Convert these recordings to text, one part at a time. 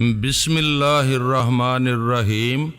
بسم اللہ الرحمن الرحیم۔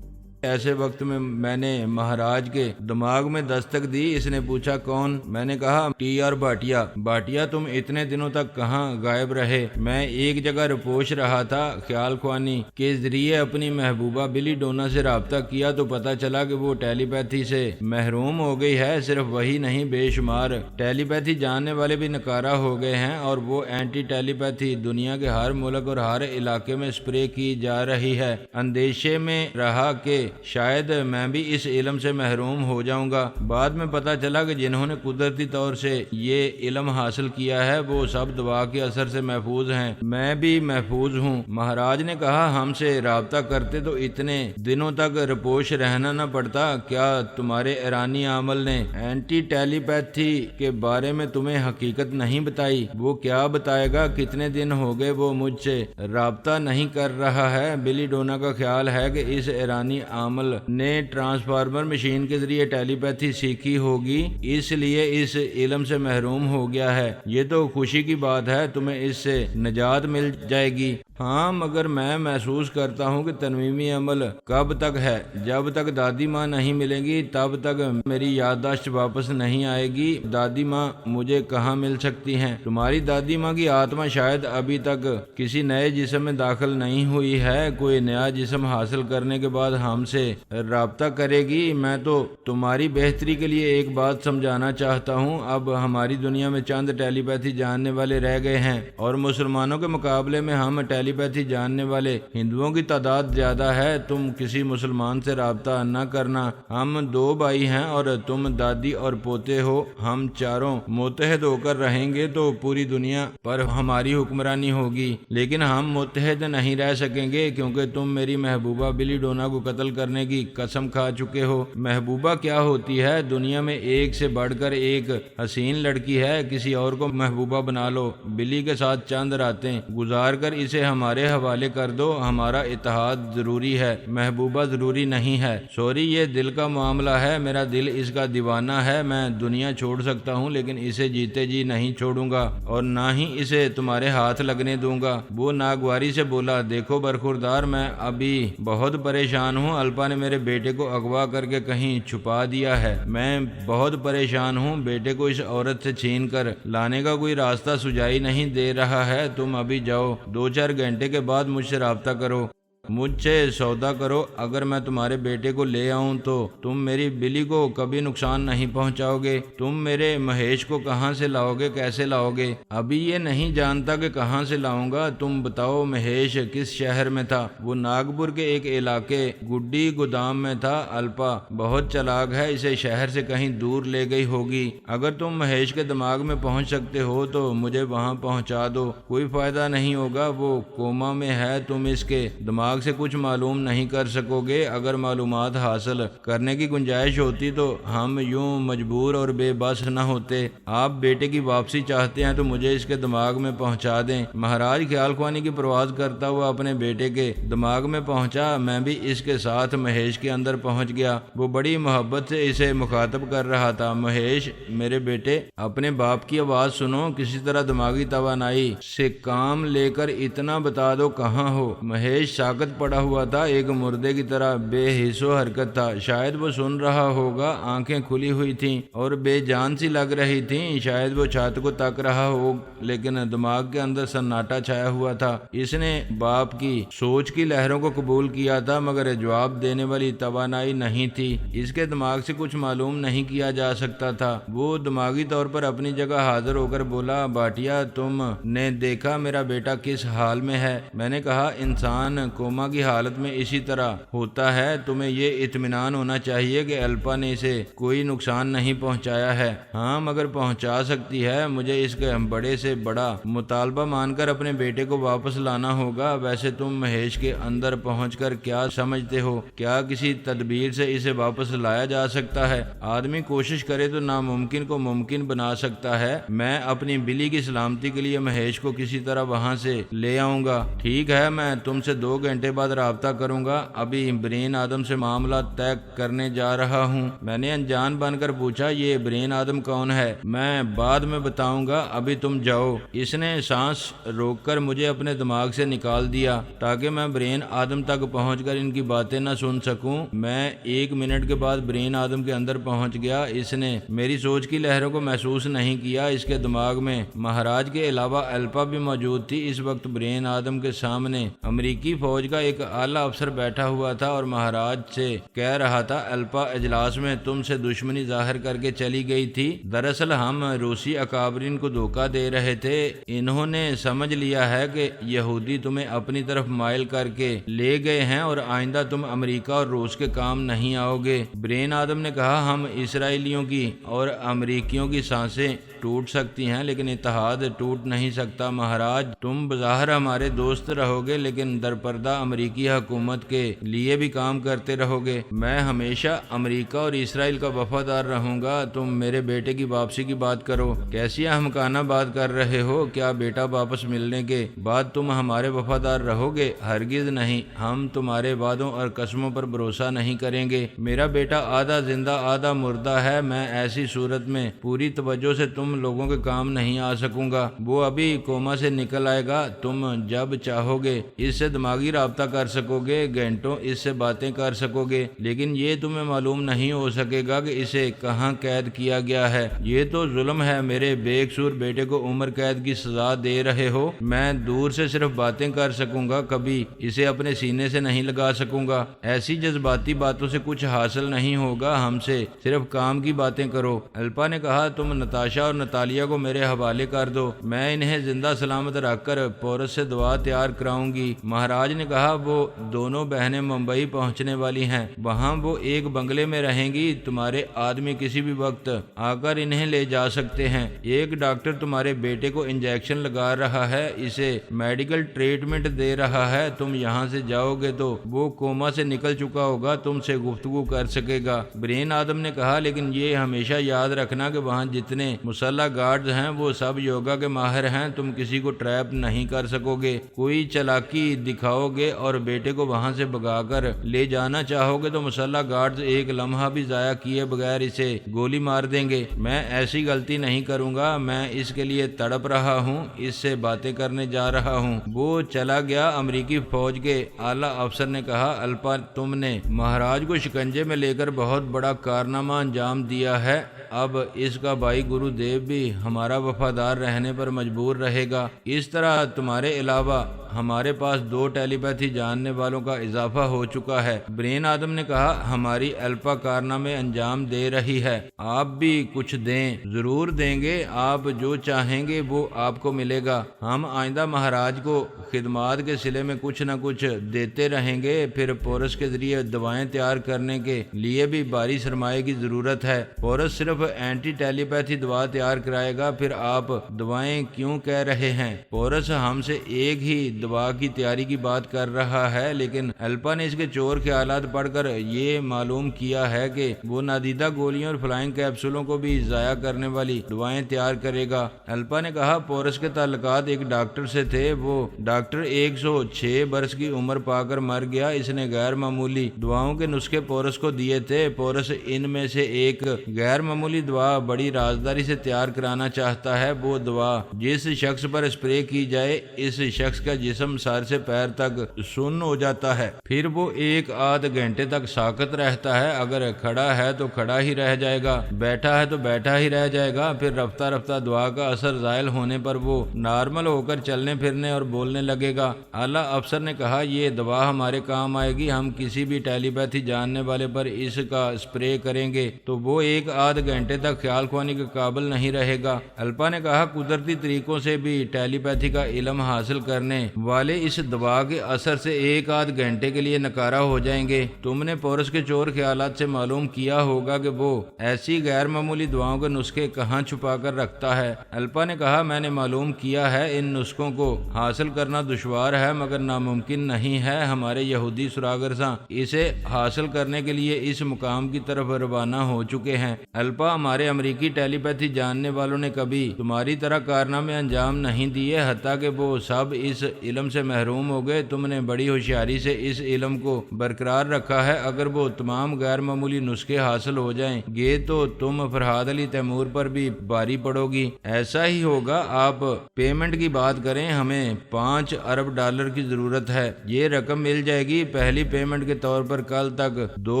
ایسے وقت میں نے مہاراج کے دماغ میں دستک دی۔ اس نے پوچھا کون؟ میں نے کہا ٹی آر بھاٹیا۔ بھاٹیا تم اتنے دنوں تک کہاں غائب رہے؟ میں ایک جگہ رپوش رہا تھا، خیال خوانی کے ذریعے اپنی محبوبہ بلی ڈونا سے رابطہ کیا تو پتہ چلا کہ وہ ٹیلی پیتھی سے محروم ہو گئی ہے۔ صرف وہی نہیں، بے شمار ٹیلی پیتھی جاننے والے بھی نکارہ ہو گئے ہیں، اور وہ اینٹی ٹیلی پیتھی دنیا کے ہر ملک اور ہر علاقے میں اسپرے کی جا رہی ہے۔ اندیشے میں رہا کہ شاید میں بھی اس علم سے محروم ہو جاؤں گا۔ بعد میں پتہ چلا کہ جنہوں نے قدرتی طور سے یہ علم حاصل کیا ہے وہ سب دوا کے اثر سے محفوظ ہیں۔ میں بھی محفوظ ہوں۔ مہاراج نے کہا ہم سے رابطہ کرتے تو اتنے دنوں تک رپوش رہنا نہ پڑتا۔ کیا تمہارے ایرانی عامل نے اینٹی ٹیلی پیتھی کے بارے میں تمہیں حقیقت نہیں بتائی؟ وہ کیا بتائے گا؟ کتنے دن ہو گئے وہ مجھ سے رابطہ نہیں کر رہا ہے۔ بلی ڈونا کا خیال ہے کہ اس ایرانی عامل نے ٹرانسفارمر مشین کے ذریعے ٹیلی پیتھی سیکھی ہوگی، اس لیے اس علم سے محروم ہو گیا ہے۔ یہ تو خوشی کی بات ہے، تمہیں اس سے نجات مل جائے گی۔ ہاں، مگر میں محسوس کرتا ہوں کہ تنویمی عمل کب تک ہے؟ جب تک دادی ماں نہیں ملیں گی تب تک میری یادداشت واپس نہیں آئے گی۔ دادی ماں مجھے کہاں مل سکتی ہیں؟ تمہاری دادی ماں کی آتما شاید ابھی تک کسی نئے جسم میں داخل نہیں ہوئی ہے۔ کوئی نیا جسم حاصل کرنے کے بعد ہم سے رابطہ کرے گی۔ میں تو تمہاری بہتری کے لیے ایک بات سمجھانا چاہتا ہوں۔ اب ہماری دنیا میں چند ٹیلی پیتھی جاننے والے رہ گئے ہیں، اور مسلمانوں کے مقابلے میں ہم ٹیلی پیتھی جاننے والے ہندوؤں کی تعداد زیادہ ہے۔ تم کسی مسلمان سے رابطہ نہ کرنا۔ ہم دو بھائی ہیں اور تم دادی اور پوتے ہو۔ ہم چاروں متحد ہو کر رہیں گے تو پوری دنیا پر ہماری حکمرانی ہوگی، لیکن ہم متحد نہیں رہ سکیں گے کیونکہ تم میری محبوبہ بلی ڈونا کو قتل کرنے کی قسم کھا چکے ہو۔ محبوبہ کیا ہوتی ہے؟ دنیا میں ایک سے بڑھ کر ایک حسین لڑکی ہے، کسی اور کو محبوبہ بنا لو۔ بلی کے ساتھ چند راتیں گزار کر اسے ہمارے حوالے کر دو۔ ہمارا اتحاد ضروری ہے، محبوبہ ضروری نہیں ہے۔ سوری، یہ دل کا معاملہ ہے، میرا دل اس کا دیوانہ ہے۔ میں دنیا چھوڑ سکتا ہوں لیکن اسے جیتے جی نہیں چھوڑوں گا، اور نہ ہی اسے تمہارے ہاتھ لگنے دوں گا۔ وہ ناگواری سے بولا، دیکھو برخوردار، میں ابھی بہت پریشان ہوں۔ الپا نے میرے بیٹے کو اغوا کر کے کہیں چھپا دیا ہے۔ میں بہت پریشان ہوں۔ بیٹے کو اس عورت سے چھین کر لانے کا کوئی راستہ سجائی نہیں دے رہا ہے۔ تم ابھی جاؤ، 2-4 گھنٹے کے بعد مجھ سے رابطہ کرو، مجھ سے سودا کرو۔ اگر میں تمہارے بیٹے کو لے آؤں تو تم میری بلی کو کبھی نقصان نہیں پہنچاؤ گے۔ تم میرے مہیش کو کہاں سے لاؤ گے؟ کیسے لاؤ گے؟ ابھی یہ نہیں جانتا کہ کہاں سے لاؤں گا۔ تم بتاؤ مہیش کس شہر میں تھا؟ وہ ناگپور کے ایک علاقے گڈی گودام میں تھا۔ الپا بہت چلاک ہے، اسے شہر سے کہیں دور لے گئی ہوگی۔ اگر تم مہیش کے دماغ میں پہنچ سکتے ہو تو مجھے وہاں پہنچا دو۔ کوئی فائدہ نہیں ہوگا، وہ کوما میں ہے، تم اس کے دماغ سے کچھ معلوم نہیں کر سکو گے۔ اگر معلومات حاصل کرنے کی گنجائش ہوتی تو ہم یوں مجبور اور بے بس نہ ہوتے۔ آپ بیٹے کی واپسی چاہتے ہیں تو مجھے اس کے دماغ میں پہنچا دیں۔ مہاراج خیال خوانی کی پرواز کرتا ہوا اپنے بیٹے کے دماغ میں پہنچا۔ میں بھی اس کے ساتھ مہیش کے اندر پہنچ گیا۔ وہ بڑی محبت سے اسے مخاطب کر رہا تھا، مہیش میرے بیٹے، اپنے باپ کی آواز سنو، کسی طرح دماغی توانائی سے کام لے کر اتنا بتا دو کہاں ہو۔ مہیش ساکت پڑا ہوا تھا، ایک مردے کی طرح بے حس و حرکت تھا۔ شاید وہ سن رہا ہوگا، آنکھیں کھلی ہوئی تھیں اور بے جان سی لگ رہی تھیں۔ شاید وہ چھت کو تک رہا ہو، لیکن دماغ کے اندر سناٹا چھایا ہوا تھا۔ اس نے باپ کی سوچ کی لہروں کو قبول کیا تھا مگر جواب دینے والی توانائی نہیں تھی۔ اس کے دماغ سے کچھ معلوم نہیں کیا جا سکتا تھا۔ وہ دماغی طور پر اپنی جگہ حاضر ہو کر بولا، بھاٹیا تم نے دیکھا میرا بیٹا کس حال میں ہے؟ میں نے کہا انسان کوما کی حالت میں اسی طرح ہوتا ہے۔ تمہیں یہ اطمینان ہونا چاہیے کہ الپا نے اسے کوئی نقصان نہیں پہنچایا ہے۔ ہاں، مگر پہنچا سکتی ہے۔ مجھے اس کے بڑے سے بڑا مطالبہ مان کر اپنے بیٹے کو واپس لانا ہوگا۔ ویسے تم مہیش کے اندر پہنچ کر کیا سمجھتے ہو؟ کیا کسی تدبیر سے اسے واپس لایا جا سکتا ہے؟ آدمی کوشش کرے تو ناممکن کو ممکن بنا سکتا ہے۔ میں اپنی بلی کی سلامتی کے لیے مہیش کو کسی طرح وہاں سے لے آؤں گا۔ ٹھیک ہے، میں تم سے 2 گھنٹے گھنٹے بعد رابطہ کروں گا، ابھی برین آدم سے معاملہ طے کرنے جا رہا ہوں۔ میں نے انجان بن کر پوچھا یہ برین آدم کون ہے؟ میں بعد میں بتاؤں گا، ابھی تم جاؤ۔ اس نے سانس روک کر مجھے اپنے دماغ سے نکال دیا تاکہ میں برین آدم تک پہنچ کر ان کی باتیں نہ سن سکوں۔ میں 1 منٹ کے بعد برین آدم کے اندر پہنچ گیا۔ اس نے میری سوچ کی لہروں کو محسوس نہیں کیا۔ اس کے دماغ میں مہاراج کے علاوہ الپا بھی موجود تھی۔ اس وقت برین آدم کے سامنے امریکی فوج کا ایک اعلیٰ افسر بیٹھا ہوا تھا اور مہاراج سے کہہ رہا تھا، الپا اجلاس میں تم سے دشمنی ظاہر کر کے چلی گئی تھی۔ دراصل ہم روسی اکابرین کو دھوکہ دے رہے تھے۔ انہوں نے سمجھ لیا ہے کہ یہودی تمہیں اپنی طرف مائل کر کے لے گئے ہیں اور آئندہ تم امریکہ اور روس کے کام نہیں آؤ گے۔ برین آدم نے کہا، ہم اسرائیلیوں کی اور امریکیوں کی سانسیں ٹوٹ سکتی ہیں لیکن اتحاد ٹوٹ نہیں سکتا۔ مہاراج تم بظاہر ہمارے دوست رہو گے لیکن درپردہ امریکی حکومت کے لیے بھی کام کرتے رہو گے۔ میں ہمیشہ امریکہ اور اسرائیل کا وفادار رہوں گا۔ تم میرے بیٹے کی واپسی کی بات کرو، کیسی احمقانہ بات کر رہے ہو؟ کیا بیٹا واپس ملنے کے بعد تم ہمارے وفادار رہو گے؟ ہرگز نہیں، ہم تمہارے وعدوں اور قسموں پر بھروسہ نہیں کریں گے۔ میرا بیٹا آدھا زندہ آدھا مردہ ہے، میں ایسی صورت میں پوری توجہ سے تم لوگوں کے کام نہیں آ سکوں گا۔ وہ ابھی کوما سے نکل آئے گا، تم جب چاہو گے اس سے دماغی رابطہ کر سکو گے، گھنٹوں اس سے باتیں کر سکو گے، لیکن یہ تمہیں معلوم نہیں ہو سکے گا کہ اسے کہاں قید کیا گیا ہے۔ یہ تو ظلم ہے، میرے بے قصور بیٹے کو عمر قید کی سزا دے رہے ہو۔ میں دور سے صرف باتیں کر سکوں گا، کبھی اسے اپنے سینے سے نہیں لگا سکوں گا۔ ایسی جذباتی باتوں سے کچھ حاصل نہیں ہوگا، ہم سے صرف کام کی باتیں کرو۔ الپا نے کہا، تم نتاشا اور نتالیہ کو میرے حوالے کر دو، میں انہیں زندہ سلامت رکھ کر پورس سے دعا تیار کراؤں گی۔ مہاراج نے کہا، وہ دونوں بہنیں ممبئی پہنچنے والی ہیں، وہاں وہ ایک بنگلے میں رہیں گی، تمہارے آدمی کسی بھی وقت آ کر انہیں لے جا سکتے ہیں۔ ایک ڈاکٹر تمہارے بیٹے کو انجیکشن لگا رہا ہے، اسے میڈیکل ٹریٹمنٹ دے رہا ہے، تم یہاں سے جاؤ گے تو وہ کوما سے نکل چکا ہوگا، تم سے گفتگو کر سکے گا۔ برین آدم نے کہا، لیکن یہ ہمیشہ یاد رکھنا کہ وہاں جتنے مسلح گارڈز ہیں وہ سب یوگا کے ماہر ہیں، تم کسی کو ٹریپ نہیں کر سکو گے۔ کوئی چالاکی دکھاؤ گے اور بیٹے کو وہاں سے بھگا کر لے جانا چاہو گے تو مسلح گارڈز ایک لمحہ بھی ضائع کیے بغیر اسے گولی مار دیں گے۔ میں ایسی غلطی نہیں کروں گا، میں اس کے لیے تڑپ رہا ہوں، اس سے باتیں کرنے جا رہا ہوں۔ وہ چلا گیا۔ امریکی فوج کے اعلیٰ افسر نے کہا، الپا تم نے مہاراج کو شکنجے میں لے کر بہت بڑا کارنامہ انجام دیا ہے، اب اس کا بھائی گرو دیو بھی ہمارا وفادار رہنے پر مجبور رہے گا۔ اس طرح تمہارے علاوہ ہمارے پاس 2 ٹیلی پیتھی جاننے والوں کا اضافہ ہو چکا ہے۔ برین آدم نے کہا، ہماری الپا کارنامے انجام دے رہی ہے، آپ بھی کچھ دیں۔ ضرور دیں گے، آپ جو چاہیں گے وہ آپ کو ملے گا۔ ہم آئندہ مہاراج کو خدمات کے صلے میں کچھ نہ کچھ دیتے رہیں گے۔ پھر پورس کے ذریعے دوائیں تیار کرنے کے لیے بھی بھاری سرمایہ کی ضرورت ہے۔ پورس صرف اینٹی ٹیلی پیتھی دوا تیار کرائے گا، پھر آپ دوائیں کیوں کہہ رہے ہیں؟ پورس ہم سے ایک ہی دوا کی تیاری کی بات کر رہا ہے، لیکن الپا نے اس کے چور خیالات پڑھ کر یہ معلوم کیا ہے کہ وہ نادیدہ گولیوں اور فلائنگ کیپسولوں کو بھی ضائع کرنے والی دوائیں تیار کرے گا۔ الپا نے کہا، پورس کے تعلقات ایک ڈاکٹر سے تھے، وہ ڈاکٹر 106 برس کی عمر پا کر مر گیا۔ اس نے غیر معمولی دواؤں کے نسخے پورس کو دیے تھے۔ پورس ان میں سے ایک غیر معمولی دوا بڑی رازداری سے تیار کرانا چاہتا ہے۔ وہ دوا جس شخص پر اسپرے کی جائے، اس شخص کا جسم سر سے پیر تک سن ہو جاتا ہے، پھر وہ 1 آدھ گھنٹے تک ساکت رہتا ہے، اگر کھڑا ہے تو کھڑا ہی رہ جائے گا، بیٹھا ہے تو بیٹھا ہی رہ جائے گا، پھر رفتہ رفتہ دوا کا اثر زائل ہونے پر وہ نارمل ہو کر چلنے پھرنے اور بولنے لگے گا۔ اعلیٰ افسر نے کہا، یہ دوا ہمارے کام آئے گی، ہم کسی بھی ٹیلی پیتھی جاننے والے پر اس کا اسپرے کریں گے تو وہ 1 آدھ گھنٹے تک خیال خوانی کے قابل نہیں رہے گا۔ الپا نے کہا، قدرتی طریقوں سے بھی ٹیلی پیتھی کا علم حاصل کرنے والے اس دوا کے اثر سے 1 آدھ گھنٹے کے لیے نکارہ ہو جائیں گے۔ تم نے پورس کے چور خیالات سے معلوم کیا ہوگا کہ وہ ایسی غیر معمولی دواؤں کے نسخے کہاں چھپا کر رکھتا ہے۔ الپا نے کہا، میں نے معلوم کیا ہے، ان نسخوں کو حاصل کرنا دشوار ہے مگر ناممکن نہیں ہے۔ ہمارے یہودی سراغرزاں اسے حاصل کرنے کے لیے اس مقام کی طرف روانہ ہو چکے ہیں۔ الپا ہمارے امریکی ٹیلی پیتھی جاننے والوں نے کبھی تمہاری طرح کارنامے انجام نہیں دیے، حتیٰ کہ وہ سب اس علم سے محروم ہو گئے۔ تم نے بڑی ہوشیاری سے اس علم کو برقرار رکھا ہے۔ اگر وہ تمام غیر معمولی نسخے حاصل ہو جائیں گے تو تم فرحاد علی تیمور پر بھی بھاری پڑو گی۔ ایسا ہی ہوگا۔ آپ پیمنٹ کی بات کریں، ہمیں 5 ارب ڈالر کی ضرورت ہے۔ یہ رقم مل جائے گی۔ پہلی پیمنٹ کے طور پر کل تک 2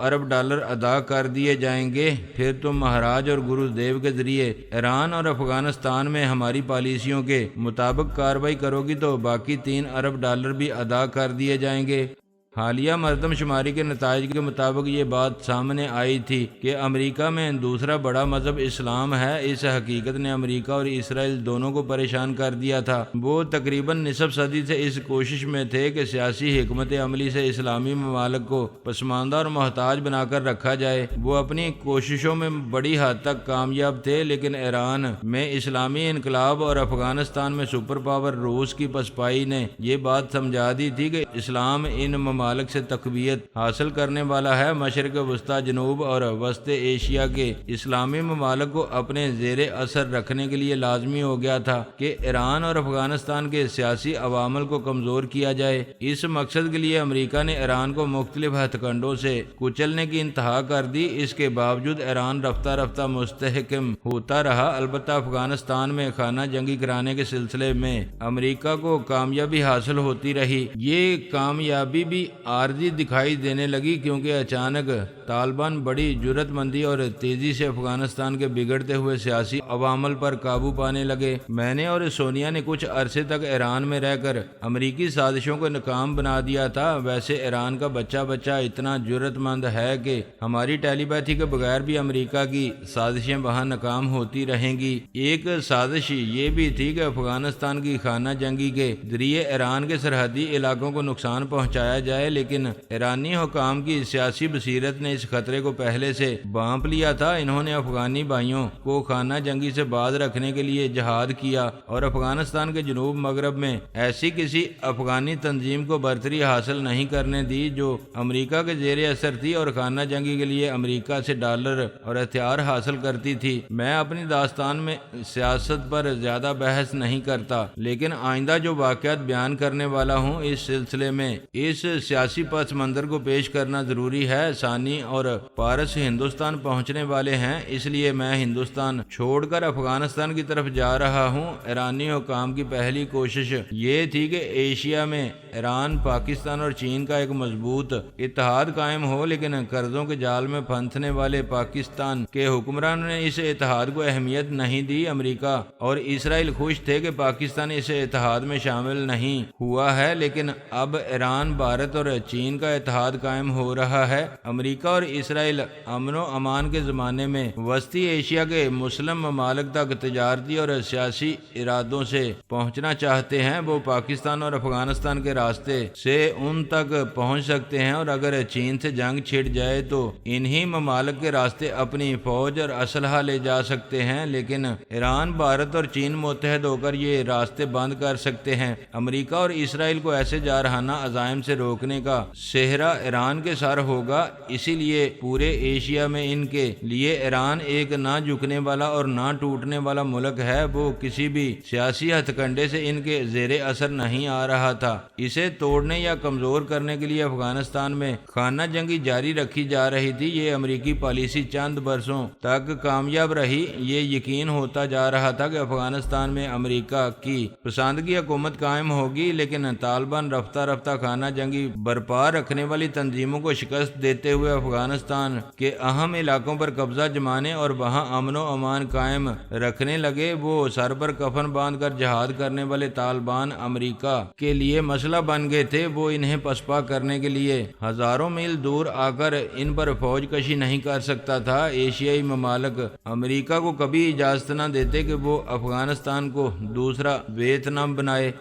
ارب ڈالر ادا کر دیے جائیں گے۔ پھر تم مہاراج اور گرو دیو کے ذریعے ایران اور افغانستان میں ہماری پالیسیوں کے مطابق کارروائی کرو گی تو باقی 3 ارب ڈالر بھی ادا کر دیے جائیں گے۔ حالیہ مردم شماری کے نتائج کے مطابق یہ بات سامنے آئی تھی کہ امریکہ میں دوسرا بڑا مذہب اسلام ہے۔ اس حقیقت نے امریکہ اور اسرائیل دونوں کو پریشان کر دیا تھا۔ وہ تقریباً نصف صدی سے اس کوشش میں تھے کہ سیاسی حکمت عملی سے اسلامی ممالک کو پسماندہ اور محتاج بنا کر رکھا جائے۔ وہ اپنی کوششوں میں بڑی حد تک کامیاب تھے، لیکن ایران میں اسلامی انقلاب اور افغانستان میں سپر پاور روس کی پسپائی نے یہ بات سمجھا دی تھی کہ اسلام ان ممالک سے تقویت حاصل کرنے والا ہے۔ مشرق وسطی، جنوب اور وسط ایشیا کے اسلامی ممالک کو اپنے زیر اثر رکھنے کے لیے لازمی ہو گیا تھا کہ ایران اور افغانستان کے سیاسی عوامل کو کمزور کیا جائے۔ اس مقصد کے لیے امریکہ نے ایران کو مختلف ہتھ کنڈوں سے کچلنے کی انتہا کر دی۔ اس کے باوجود ایران رفتہ رفتہ مستحکم ہوتا رہا۔ البتہ افغانستان میں خانہ جنگی کرانے کے سلسلے میں امریکہ کو کامیابی حاصل ہوتی رہی۔ یہ کامیابی بھی عارضی دکھائی دینے لگی کیونکہ اچانک طالبان بڑی جرأت مندی اور تیزی سے افغانستان کے بگڑتے ہوئے سیاسی عوامل پر قابو پانے لگے۔ میں نے اور سونیا نے کچھ عرصے تک ایران میں رہ کر امریکی سازشوں کو ناکام بنا دیا تھا۔ ویسے ایران کا بچہ اتنا جرأت مند ہے کہ ہماری ٹیلی پیتھی کے بغیر بھی امریکہ کی سازشیں وہاں ناکام ہوتی رہیں گی۔ ایک سازش یہ بھی تھی کہ افغانستان کی خانہ جنگی کے ذریعے ایران کے سرحدی علاقوں کو نقصان پہنچایا جائے، لیکن ایرانی حکام کی سیاسی بصیرت نے اس خطرے کو پہلے سے بھانپ لیا تھا۔ انہوں نے افغانی بھائیوں کو خانہ جنگی سے باز رکھنے کے لیے جہاد کیا اور افغانستان کے جنوب مغرب میں ایسی کسی افغانی تنظیم کو برتری حاصل نہیں کرنے دی جو امریکہ کے زیر اثر تھی اور خانہ جنگی کے لیے امریکہ سے ڈالر اور ہتھیار حاصل کرتی تھی۔ میں اپنی داستان میں سیاست پر زیادہ بحث نہیں کرتا، لیکن آئندہ جو واقعات بیان کرنے والا ہوں اس سلسلے میں اس سیاسی پس منظر کو پیش کرنا ضروری ہے۔ ثانی اور پارس ہندوستان پہنچنے والے ہیں، اس لیے میں ہندوستان چھوڑ کر افغانستان کی طرف جا رہا ہوں۔ ایرانی حکام کی پہلی کوشش یہ تھی کہ ایشیا میں ایران، پاکستان اور چین کا ایک مضبوط اتحاد قائم ہو، لیکن قرضوں کے جال میں پھنسنے والے پاکستان کے حکمرانوں نے اس اتحاد کو اہمیت نہیں دی۔ امریکہ اور اسرائیل خوش تھے کہ پاکستان اس اتحاد میں شامل نہیں ہوا ہے، لیکن اب ایران، بھارت اور چین کا اتحاد قائم ہو رہا ہے۔ امریکہ اور اسرائیل امن و امان کے زمانے میں وسطی ایشیا کے مسلم ممالک تک تجارتی اور سیاسی ارادوں سے پہنچنا چاہتے ہیں۔ وہ پاکستان اور افغانستان کے راستے سے ان تک پہنچ سکتے ہیں، اور اگر چین سے جنگ چھڑ جائے تو انہی ممالک کے راستے اپنی فوج اور اسلحہ لے جا سکتے ہیں، لیکن ایران، بھارت اور چین متحد ہو کر یہ راستے بند کر سکتے ہیں۔ امریکہ اور اسرائیل کو ایسے جارحانہ عزائم سے روکنے کا صحرا ایران کے سر ہوگا۔ اسی لیے پورے ایشیا میں ان کے لیے ایران ایک نہ جھکنے والا اور نہ ٹوٹنے والا ملک ہے۔ وہ کسی بھی سیاسی ہتھ کنڈے سے ان کے زیر اثر نہیں آ رہا تھا۔ اسے توڑنے یا کمزور کرنے کے لیے افغانستان میں خانہ جنگی جاری رکھی جا رہی تھی۔ یہ امریکی پالیسی چند برسوں تک کامیاب رہی۔ یہ یقین ہوتا جا رہا تھا کہ افغانستان میں امریکہ کی پسندگی حکومت قائم ہوگی، لیکن طالبان رفتہ رفتہ خانہ جنگی برپا رکھنے والی تنظیموں کو شکست دیتے ہوئے افغانستان کے اہم علاقوں پر قبضہ جمانے اور وہاں امن و امان قائم رکھنے لگے۔ وہ سر پر کفن باندھ کر جہاد کرنے والے طالبان امریکہ کے لیے مسئلہ بن گئے تھے۔ وہ انہیں پسپا کرنے کے لیے ہزاروں میل دور آ کر ان پر فوج کشی نہیں کر سکتا تھا۔ ایشیائی ممالک امریکہ کو کبھی اجازت نہ دیتے کہ وہ افغانستان کو دوسرا ویتنام بنائے۔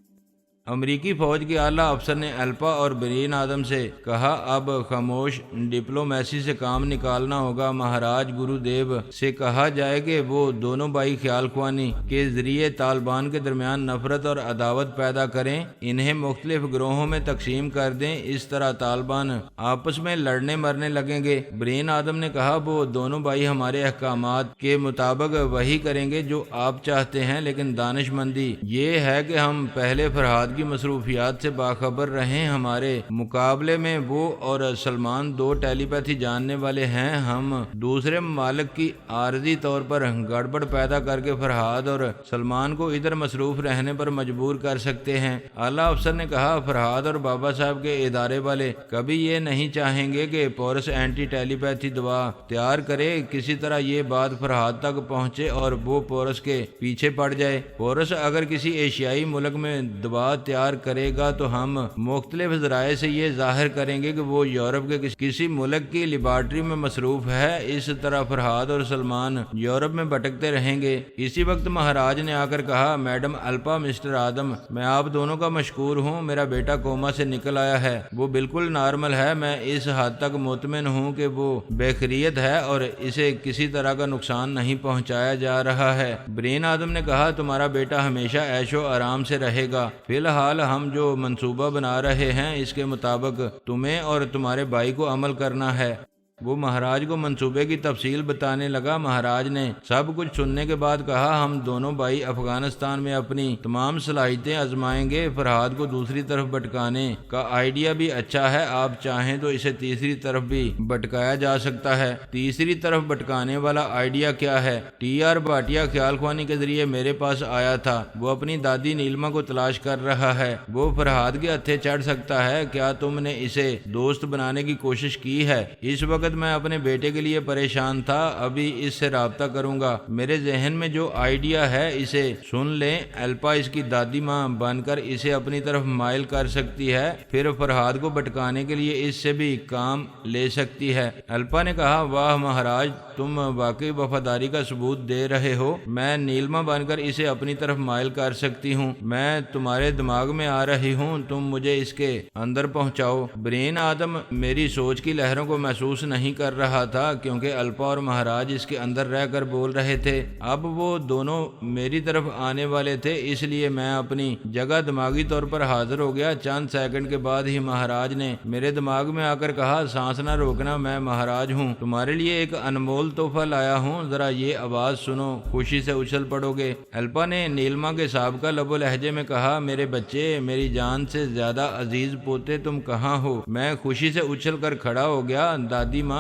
امریکی فوج کے اعلیٰ افسر نے الپا اور برین آدم سے کہا اب خاموش ڈپلومیسی سے کام نکالنا ہوگا۔ مہاراج گرو دیو سے کہا جائے کہ وہ دونوں بھائی خیال خوانی کے ذریعے طالبان کے درمیان نفرت اور عداوت پیدا کریں، انہیں مختلف گروہوں میں تقسیم کر دیں، اس طرح طالبان آپس میں لڑنے مرنے لگیں گے۔ برین آدم نے کہا وہ دونوں بھائی ہمارے احکامات کے مطابق وہی کریں گے جو آپ چاہتے ہیں، لیکن دانش مندی یہ ہے کہ ہم پہلے فرحاد کی مصروفیات سے باخبر رہیں۔ ہمارے مقابلے میں وہ اور سلمان دو ٹیلی پیتھی جاننے والے ہیں۔ ہم دوسرے ممالک کی عارضی طور پر گڑبڑ پیدا کر کے فرحاد اور سلمان کو ادھر مصروف رہنے پر مجبور کر سکتے ہیں۔ اعلیٰ افسر نے کہا فرحاد اور بابا صاحب کے ادارے والے کبھی یہ نہیں چاہیں گے کہ پورس اینٹی ٹیلی پیتھی دوا تیار کرے، کسی طرح یہ بات فرحاد تک پہنچے اور وہ پورس کے پیچھے پڑ جائے۔ پورس اگر کسی ایشیائی ملک میں دوا تیار کرے گا تو ہم مختلف ذرائع سے یہ ظاہر کریں گے کہ وہ یورپ کے کسی ملک کی لیبارٹری میں مصروف ہے۔ اس طرح فرحاد اور سلمان یورپ میں بھٹکتے رہیں گے۔ اسی وقت مہاراج نے آ کر کہا میڈم الپا، مسٹر آدم، میں آپ دونوں کا مشکور ہوں۔ میرا بیٹا کوما سے نکل آیا ہے، وہ بالکل نارمل ہے۔ میں اس حد تک مطمئن ہوں کہ وہ بخیریت ہے اور اسے کسی طرح کا نقصان نہیں پہنچایا جا رہا ہے۔ برین آدم نے کہا تمہارا بیٹا ہمیشہ عیش و آرام سے رہے گا۔ فی الحال ہم جو منصوبہ بنا رہے ہیں اس کے مطابق تمہیں اور تمہارے بھائی کو عمل کرنا ہے۔ وہ مہاراج کو منصوبے کی تفصیل بتانے لگا۔ مہاراج نے سب کچھ سننے کے بعد کہا ہم دونوں بھائی افغانستان میں اپنی تمام صلاحیتیں آزمائیں گے۔ فرحاد کو دوسری طرف بھٹکانے کا آئیڈیا بھی اچھا ہے، آپ چاہیں تو اسے تیسری طرف بھی بھٹکایا جا سکتا ہے۔ تیسری طرف بھٹکانے والا آئیڈیا کیا ہے؟ ٹی آر بھاٹیا خیال خوانی کے ذریعے میرے پاس آیا تھا، وہ اپنی دادی نیلما کو تلاش کر رہا ہے، وہ فرحاد کے ہتھے چڑھ سکتا ہے۔ کیا تم نے اسے دوست بنانے کی کوشش کی ہے؟ اس وقت میں اپنے بیٹے کے لیے پریشان تھا، ابھی اس سے رابطہ کروں گا۔ میرے ذہن میں جو آئیڈیا ہے اسے سن لیں۔ الپا اس کی دادی ماں بن کر اسے اپنی طرف مائل کر سکتی ہے، پھر فرحاد کو بھٹکانے کے لیے اس سے بھی کام لے سکتی ہے۔ الپا نے کہا واہ مہاراج، تم واقعی وفاداری کا ثبوت دے رہے ہو۔ میں نیلما بن کر اسے اپنی طرف مائل کر سکتی ہوں۔ میں تمہارے دماغ میں آ رہی ہوں، تم مجھے اس کے اندر پہنچاؤ۔ برین آدم میری سوچ کی لہروں کو محسوس نہیں کر رہا تھا کیونکہ الپا اور مہاراج اس کے اندر رہ کر بول رہے تھے۔ اب وہ دونوں میری طرف آنے والے تھے، اس لیے میں اپنی جگہ دماغی طور پر حاضر ہو گیا۔ چند سیکنڈ کے بعد ہی مہاراج نے میرے دماغ میں آ کر کہا سانس نہ روکنا، میں مہاراج ہوں، تمہارے لیے ایک انمول تحفہ لایا ہوں، ذرا یہ آواز سنو، خوشی سے اچھل پڑو گے۔ الپا نے نیلما کے سابقہ لب و لہجے میں کہا میرے بچے، میری جان سے زیادہ عزیز پوتے، تم کہاں ہو؟ میں خوشی سے اچھل کر کھڑا ہو گیا۔ دادی ماں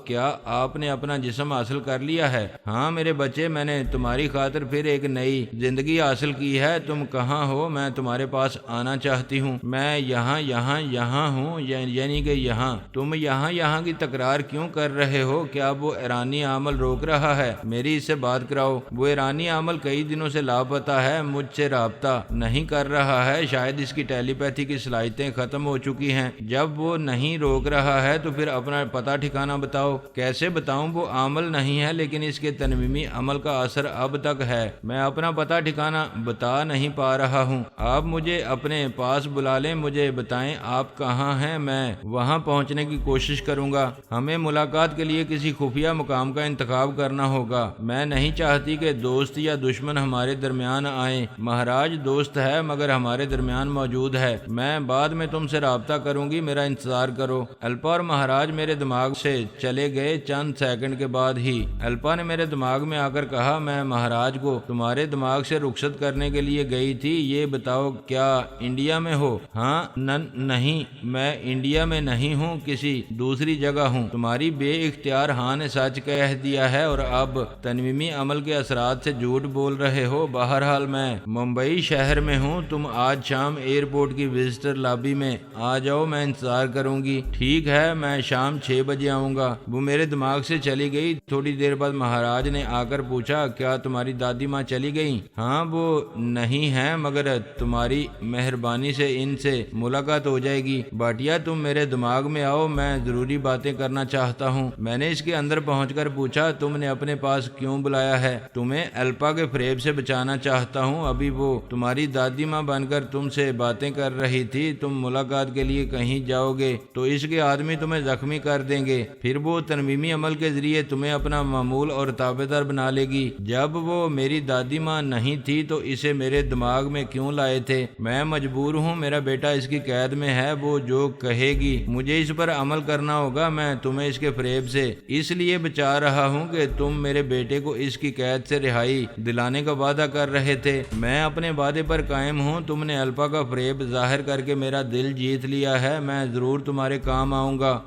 کیا آپ نے اپنا جسم حاصل کر لیا ہے؟ ہاں میرے بچے، میں نے تمہاری خاطر پھر ایک نئی زندگی حاصل کی ہے۔ تم کہاں ہو؟ میں تمہارے پاس آنا چاہتی ہوں۔ میں یہاں ہوں، یعنی کہ یہاں۔ تم یہاں کی تکرار کیوں کر رہے ہو؟ کیا وہ ایرانی عامل روک رہا ہے؟ میری اس سے بات کراؤ۔ وہ ایرانی عامل کئی دنوں سے لاپتہ ہے، مجھ سے رابطہ نہیں کر رہا ہے، شاید اس کی ٹیلی پیتھی کی صلاحیتیں ختم ہو چکی ہیں۔ جب وہ نہیں روک رہا ہے تو پھر اپنا پتہ ٹھکانہ بتاؤ۔ کیسے بتاؤں؟ وہ عامل نہیں ہے لیکن اس کے تنویمی عمل کا اثر اب تک ہے۔ میں اپنا پتہ ٹھکانہ بتا نہیں پا رہا ہوں۔ آپ مجھے اپنے پاس بلا لیں، مجھے بتائیں آپ کہاں ہیں، میں وہاں پہنچنے کی کوشش کروں گا۔ ہمیں ملاقات کے لیے کسی خفیہ مقام کا انتخاب کرنا ہوگا۔ میں نہیں چاہتی کہ دوست یا دشمن ہمارے درمیان آئیں۔ مہاراج دوست ہے مگر ہمارے درمیان موجود ہے۔ میں بعد میں تم سے رابطہ کروں گی، میرا انتظار کرو۔ الپا اور مہاراج میرے دماغ سے چلے گئے۔ چند سیکنڈ کے بعد ہی الپا نے میرے دماغ میں آ کر کہا میں مہاراج کو تمہارے دماغ سے رخصت کرنے کے لیے گئی تھی، یہ بتاؤ کیا انڈیا میں ہو؟ ہاں نہیں، میں انڈیا میں نہیں ہوں، کسی دوسری جگہ ہوں۔ تمہاری بے اختیار ہاں نے سچ کہہ دیا ہے اور اب تنویمی عمل کے اثرات سے جھوٹ بول رہے ہو۔ بہرحال میں ممبئی شہر میں ہوں، تم آج شام ایئرپورٹ کی وزٹر لابی میں آ جاؤ، میں انتظار کروں گی۔ ٹھیک ہے، میں شام 6 بجے آؤں گا۔ وہ میرے دماغ سے چلی گئی۔ تھوڑی دیر بعد مہاراج نے آ کر پوچھا کیا تمہاری دادی ماں چلی گئی؟ ہاں وہ نہیں ہیں مگر تمہاری مہربانی سے ان سے ملاقات ہو جائے گی۔ بھاٹیا تم میرے دماغ میں آؤ، میں ضروری باتیں کرنا چاہتا ہوں۔ میں نے اس کے اندر پہنچ کر پوچھا تم نے اپنے پاس کیوں بلایا ہے؟ تمہیں الپا کے فریب سے بچانا چاہتا ہوں۔ ابھی وہ تمہاری دادی ماں بن کر تم سے باتیں کر رہی تھی، تم ملاقات کے لیے کہیں جاؤ گے تو اس کے آدمی تمہیں زخمی کر دیں گے، پھر وہ ترمیمی عمل کے ذریعے تمہیں اپنا معمول اور تابعدار بنا لے گی۔ جب وہ میری دادی ماں نہیں تھی تو اسے میرے دماغ میں کیوں لائے تھے؟ میں مجبور ہوں، میرا بیٹا اس کی قید میں ہے، وہ جو کہے گی مجھے اس پر عمل کرنا ہوگا۔ میں تمہیں اس کے فریب سے اس لیے بچا رہا ہوں کہ تم میرے بیٹے کو اس کی قید سے رہائی دلانے کا وعدہ کر رہے تھے۔ میں اپنے وعدے پر قائم ہوں۔ تم نے الپا کا فریب ظاہر کر کے میرا دل جیت لیا ہے، میں ضرور تمہارے کام آؤں گا۔